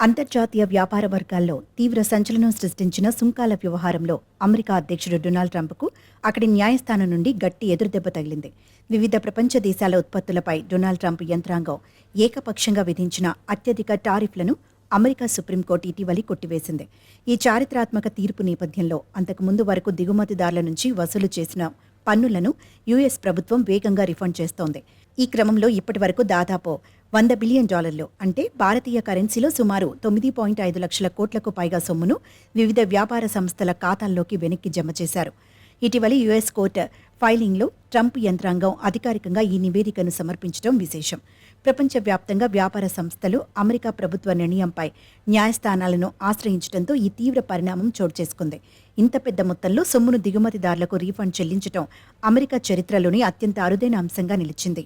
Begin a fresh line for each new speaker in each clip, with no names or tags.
అంతర్జాతీయ వ్యాపార వర్గాల్లో తీవ్ర సంచలనం సృష్టించిన సుంకాల వ్యవహారంలో అమెరికా అధ్యక్షుడు డొనాల్డ్ ట్రంప్కు అక్కడి న్యాయస్థానం నుండి గట్టి ఎదురుదెబ్బ తగిలింది. వివిధ ప్రపంచ దేశాల ఉత్పత్తులపై డొనాల్డ్ ట్రంప్ యంత్రాంగం ఏకపక్షంగా విధించిన అత్యధిక టారిఫ్లను అమెరికా సుప్రీంకోర్టు ఇటీవలి కొట్టివేసింది. ఈ చారిత్రాత్మక తీర్పు నేపథ్యంలో అంతకుముందు వరకు దిగుమతిదారుల నుంచి వసూలు చేసిన పన్నులను యుఎస్ ప్రభుత్వం వేగంగా రిఫండ్ చేస్తోంది. ఈ క్రమంలో ఇప్పటి వరకు దాదాపు $100 బిలియన్ అంటే భారతీయ కరెన్సీలో సుమారు 9.5 లక్షల కోట్లకు పైగా సొమ్మును వివిధ వ్యాపార సంస్థల ఖాతాల్లోకి వెనక్కి జమ చేశారు. ఇటీవలి యుఎస్ కోర్టు ఫైలింగ్లో ట్రంప్ యంత్రాంగం అధికారికంగా ఈ నివేదికను సమర్పించడం విశేషం. ప్రపంచవ్యాప్తంగా వ్యాపార సంస్థలు అమెరికా ప్రభుత్వ నిర్ణయంపై న్యాయస్థానాలను ఆశ్రయించడంతో ఈ తీవ్ర పరిణామం చోటు చేసుకుంది. ఇంత పెద్ద మొత్తంలో సొమ్మును దిగుమతిదారులకు రీఫండ్ చెల్లించడం అమెరికా చరిత్రలోని అత్యంత అరుదైన అంశంగా నిలిచింది.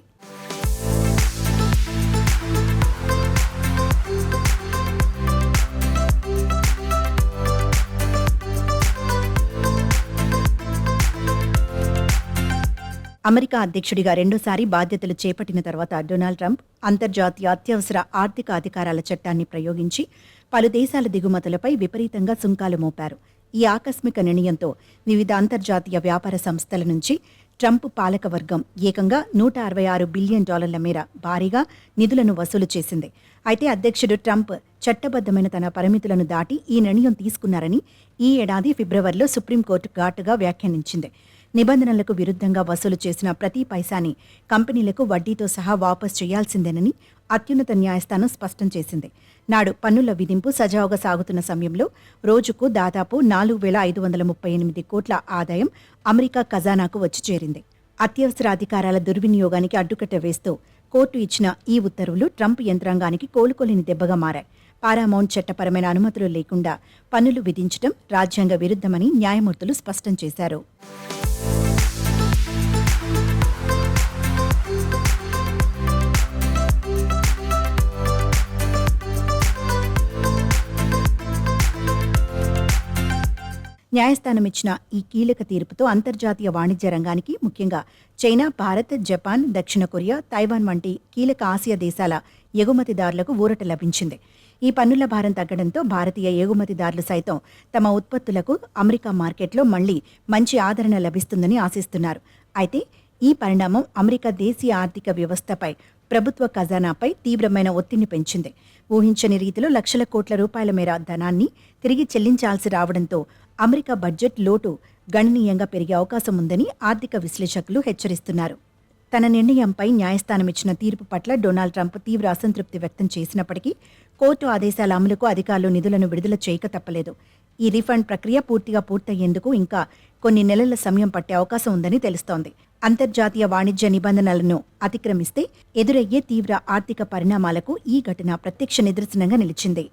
అమెరికా అధ్యక్షుడిగా రెండోసారి బాధ్యతలు చేపట్టిన తర్వాత డొనాల్డ్ ట్రంప్ అంతర్జాతీయ అత్యవసర ఆర్థిక అధికారాల చట్టాన్ని ప్రయోగించి పలు దేశాల దిగుమతులపై విపరీతంగా సుంకాలు మోపారు. ఈ ఆకస్మిక నిర్ణయంతో వివిధ అంతర్జాతీయ వ్యాపార సంస్థల నుంచి ట్రంప్ పాలకవర్గం ఏకంగా $166 బిలియన్ మేర భారీగా నిధులను వసూలు చేసింది. అయితే అధ్యక్షుడు ట్రంప్ చట్టబద్దమైన తన పరిమితులను దాటి ఈ నిర్ణయం తీసుకున్నారని ఈ ఏడాది ఫిబ్రవరిలో సుప్రీంకోర్టు ఘాటుగా వ్యాఖ్యానించింది. నిబంధనలకు విరుద్ధంగా వసూలు చేసిన ప్రతి పైసాని కంపెనీలకు వడ్డీతో సహా వాపసు చేయాల్సిందేనని అత్యున్నత న్యాయస్థానం స్పష్టం చేసింది. నాడు పన్నుల విధింపు సజావుగా సాగుతున్న సమయంలో రోజుకు దాదాపు 4,538 కోట్ల ఆదాయం అమెరికా ఖజానాకు వచ్చి చేరింది. అత్యవసర అధికారాల దుర్వినియోగానికి అడ్డుకట్ట వేస్తూ కోర్టు ఇచ్చిన ఈ ఉత్తర్వులు ట్రంప్ యంత్రాంగానికి కోలుకోలేని దెబ్బగా మారాయి. పారామౌంట్ చట్టపరమైన అనుమతులు లేకుండా పన్నులు విధించడం రాజ్యాంగ విరుద్ధమని న్యాయమూర్తులు స్పష్టం చేశారు. న్యాయస్థానం ఇచ్చిన ఈ కీలక తీర్పుతో అంతర్జాతీయ వాణిజ్య రంగానికి ముఖ్యంగా చైనా, భారత్, జపాన్, దక్షిణ కొరియా, తైవాన్ వంటి కీలక ఆసియా దేశాల ఎగుమతిదారులకు ఊరట లభించింది. ఈ పన్నుల భారం తగ్గడంతో భారతీయ ఎగుమతిదారులు సైతం తమ ఉత్పత్తులకు అమెరికా మార్కెట్లో మళ్లీ మంచి ఆదరణ లభిస్తుందని ఆశిస్తున్నారు. అయితే ఈ పరిణామం అమెరికా దేశీయ ఆర్థిక వ్యవస్థపై, ప్రభుత్వ ఖజానాపై తీవ్రమైన ఒత్తిడిని పెంచింది. ఊహించని రీతిలో లక్షల కోట్ల రూపాయల మేర ధనాన్ని తిరిగి చెల్లించాల్సి రావడంతో అమెరికా బడ్జెట్ లోటు గణనీయంగా పెరిగే అవకాశం ఉందని ఆర్థిక విశ్లేషకులు హెచ్చరిస్తున్నారు. తన నిర్ణయంపై న్యాయస్థానం ఇచ్చిన తీర్పు పట్ల డొనాల్డ్ ట్రంప్ తీవ్ర అసంతృప్తి వ్యక్తం చేసినప్పటికీ కోర్టు ఆదేశాల అమలుకు అధికారులు నిధులను విడుదల చేయక తప్పలేదు. ఈ రీఫండ్ ప్రక్రియ పూర్తిగా పూర్తయ్యేందుకు ఇంకా కొన్ని నెలల సమయం పట్టే అవకాశం ఉందని తెలుస్తోంది. అంతర్జాతీయ వాణిజ్య నిబంధనలను అతిక్రమిస్తే ఎదురయ్యే తీవ్ర ఆర్థిక పరిణామాలకు ఈ ఘటన ప్రత్యక్ష నిదర్శనంగా నిలిచింది.